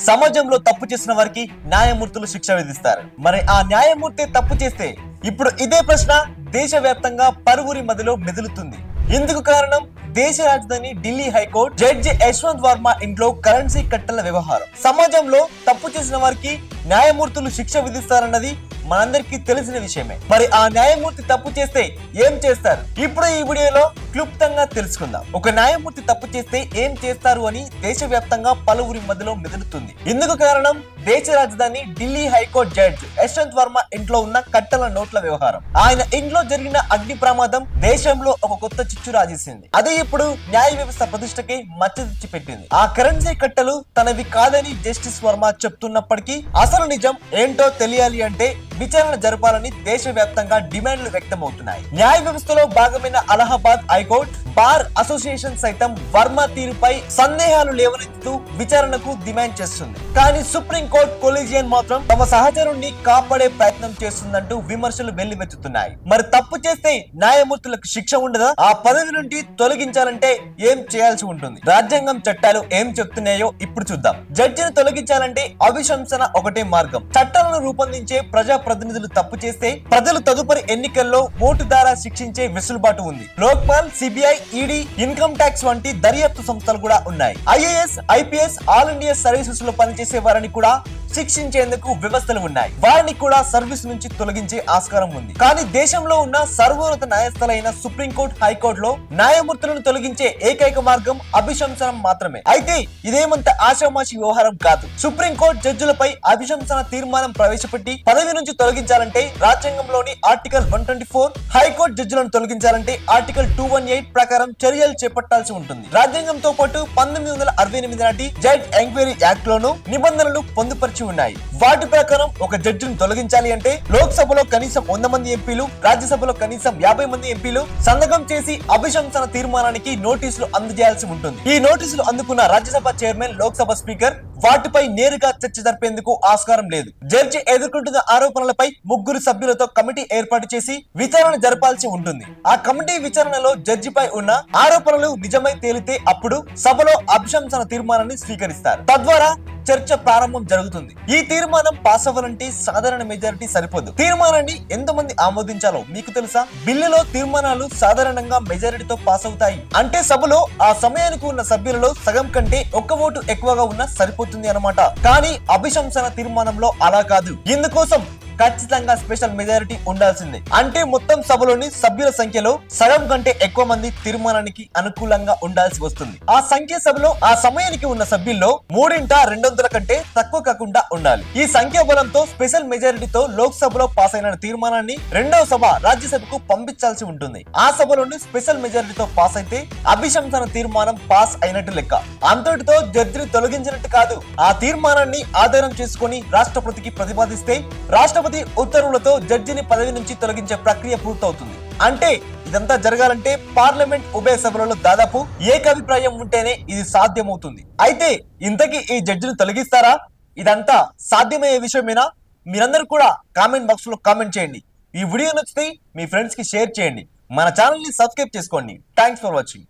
సమాజంలో తప్పు చేసిన వారికి న్యాయమూర్తులు శిక్ష విధిస్తారు. మరి ఆ న్యాయమూర్తి తప్పు చేస్తే ఇప్పుడు ఇదే ప్రశ్న దేశవ్యాప్తంగా పలువురి మధ్యలో మెదులుతుంది. ఇందుకు కారణం దేశ రాజధాని ఢిల్లీ హైకోర్టు జడ్జి యశ్వంత్ వర్మ ఇంట్లో కరెన్సీ కట్టల వ్యవహారం. సమాజంలో తప్పు చేసిన వారికి న్యాయమూర్తులు శిక్ష విధిస్తారన్నది మనందరికీ తెలిసిన విషయమే. మరి ఆ న్యాయమూర్తి తప్పు చేస్తే ఏం చేస్తారు? ఇప్పుడు ఈ వీడియోలో క్లుప్తంగా తెలుసుకుందాం. ఒక న్యాయమూర్తి తప్పు చేస్తే ఏం చేస్తారు అని దేశవ్యాప్తంగా పలువురి మధ్యలో మెదులుతుంది. ఇందుకు కారణం దేశ రాజధాని ఢిల్లీ హైకోర్టు జడ్జి యశ్వంత్ వర్మ ఇంట్లో ఉన్న కట్టల నోట్ల వ్యవహారం. ఆయన ఇంట్లో జరిగిన అగ్ని ప్రమాదం దేశంలో ఒక కొత్త చిచ్చు రాజేసింది. అది ఇప్పుడు న్యాయ వ్యవస్థ ప్రతిష్టకి మచ్చ తెచ్చి పెట్టింది. ఆ కరెన్సీ కట్టలు తనవి కాదని జస్టిస్ వర్మ చెప్తున్నప్పటికీ అసలు నిజం ఏంటో తెలియాలి అంటే విచారణ జరపాలని దేశవ్యాప్తంగా డిమాండ్లు వ్యక్తమవుతున్నాయి. న్యాయ వ్యవస్థలో భాగమైన అలహాబాద్ హైకోర్టు బార్ అసోసియేషన్ సైతం వర్మ తీరుపై సందేహాలు లేవనెత్తుతూ విచారణకు డిమాండ్ చేస్తుంది. కానీ సుప్రీంకోర్టు కొలీజియన్ మాత్రం తమ సహచరుణ్ణి కాపాడే ప్రయత్నం చేస్తుందంటూ విమర్శలు వెల్లువెత్తుతున్నాయి. మరి తప్పు చేస్తే న్యాయమూర్తులకు శిక్ష ఉండదా? ఆ పదవి నుండి తొలగించాలంటే ఏం చేయాల్సి ఉంటుంది? రాజ్యాంగం చట్టాలు ఏం చెప్తున్నాయో ఇప్పుడు చూద్దాం. జడ్జిని తొలగించాలంటే అభిశంసన ఒకటే మార్గం. చట్టాలను రూపొందించే ప్రజా ప్రతినిధులు తప్పు చేస్తే ప్రజలు తదుపరి ఎన్నికల్లో ఓటు ద్వారా శిక్షించే వెసులుబాటు ఉంది. Lokpal, CBI, ED, income tax వంటి దర్యాప్తు సంస్థలు కూడా ఉన్నాయి. IAS, IPS, all India services లో పనిచేసే వారిని కూడా శిక్షించేందుకు వ్యవస్థలు ఉన్నాయి. వారిని కూడా సర్వీస్ నుంచి తొలగించే ఆస్కారం ఉంది. కానీ దేశంలో ఉన్న సర్వోన్నత న్యాయస్థానాలైన సుప్రీంకోర్టు, హైకోర్టులో న్యాయమూర్తులను తొలగించే ఏకైక మార్గం అభిశంసనం మాత్రమే. అయితే ఇదేమంత ఆషామాషి వ్యవహారం కాదు. సుప్రీంకోర్టు జడ్జిలపై అభిశంసన తీర్మానం ప్రవేశపెట్టి పదవి నుంచి తొలగించాలంటే రాజ్యాంగంలోని ఆర్టికల్ 124, హైకోర్టు జడ్జిలను తొలగించాలంటే ఆర్టికల్ 218 ప్రకారం చర్యలు చేపట్టాల్సి ఉంటుంది. రాజ్యాంగంతో పాటు 1968 నాటి జడ్జ్ ఎంక్వైరీ యాక్ట్ లోను నిబంధనలు పొందుపరిచి ఉన్నాయి. వాటి ప్రకారం ఒక జడ్జిని తొలగించాలి అంటే లోక్సభలో కనీసం 100 మంది ఎంపీలు, రాజ్యసభలో కనీసం 50 మంది ఎంపీలు సంతకం చేసి అభిశంసన తీర్మానానికి నోటీసులు అందజేయాల్సి ఉంటుంది. ఈ నోటీసులు అందుకున్న రాజ్యసభ చైర్మన్, లోక్సభ స్పీకర్ వాటిపై నేరుగా చర్చ జరిపేందుకు ఆస్కారం లేదు. జడ్జి ఎదుర్కొంటున్న ఆరోపణలపై 3 సభ్యులతో కమిటీ ఏర్పాటు చేసి విచారణ జరపాల్సి ఉంటుంది. ఆ కమిటీ విచారణలో జడ్జిపై ఉన్న ఆరోపణలు నిజమై తేలితే అప్పుడు సభలో అభిశంసన తీర్మానాన్ని స్వీకరిస్తారు. తద్వారా చర్చ ప్రారంభం జరుగుతుంది. ఈ తీర్మానం పాస్ అవ్వాలంటే సాధారణ మెజారిటీ సరిపోదు. తీర్మానాన్ని ఎంతమంది ఆమోదించాలో మీకు తెలుసా? బిల్లులో తీర్మానాలు సాధారణంగా మెజారిటీతో పాస్ అవుతాయి. అంటే సభలో ఆ సమయానికి ఉన్న సభ్యులలో సగం కంటే ఒక్క ఓటు ఎక్కువగా ఉన్నా సరిపోతుంది అన్నమాట. కానీ అభిశంసన తీర్మానంలో అలా కాదు. ఇందుకోసం ఖచ్చితంగా స్పెషల్ మెజారిటీ ఉండాల్సిందే. అంటే మొత్తం సభలోని సభ్యుల సంఖ్యలో సగం కంటే ఎక్కువ మంది తీర్మానానికి అనుకూలంగా ఉండాల్సి వస్తుంది. ఆ సంఖ్య సభలో ఆ సమయానికి ఉన్న సభ్యుల్లో 3/2 కంటే తక్కువ కాకుండా ఉండాలి. ఈ సంఖ్యా బలంతో స్పెషల్ మెజారిటీతో లోక్సభలో పాస్ అయిన తీర్మానాన్ని రెండవ సభ రాజ్యసభకు పంపించాల్సి ఉంటుంది. ఆ సభలోని స్పెషల్ మెజారిటీతో పాస్ అయితే అభిశంసన తీర్మానం పాస్ అయినట్టు లెక్క. అంతటితో జడ్జిని తొలగించినట్టు కాదు. ఆ తీర్మానాన్ని ఆధారం చేసుకుని రాష్ట్రపతికి ప్రతిపాదిస్తే రాష్ట్రపతి ఉత్తర్వులతో జడ్జిని పదవి నుంచి తొలగించే ప్రక్రియ పూర్తవుతుంది. అంటే ఇదంతా జరగాలంటే పార్లమెంట్ ఉభయ సభలలో దాదాపు ఏకాభిప్రాయం ఉంటేనే ఇది సాధ్యమవుతుంది. అయితే ఇంతకీ ఈ జడ్జిని తొలగిస్తారా? ఇదంతా సాధ్యమయ్యే విషయమేనా? మీరందరూ కూడా కామెంట్ బాక్స్ లో కామెంట్ చేయండి. ఈ వీడియో నచ్చితే మీ ఫ్రెండ్స్ కి షేర్ చేయండి. మన ఛానల్ ని సబ్స్క్రైబ్ చేసుకోండి. Thanks for watching.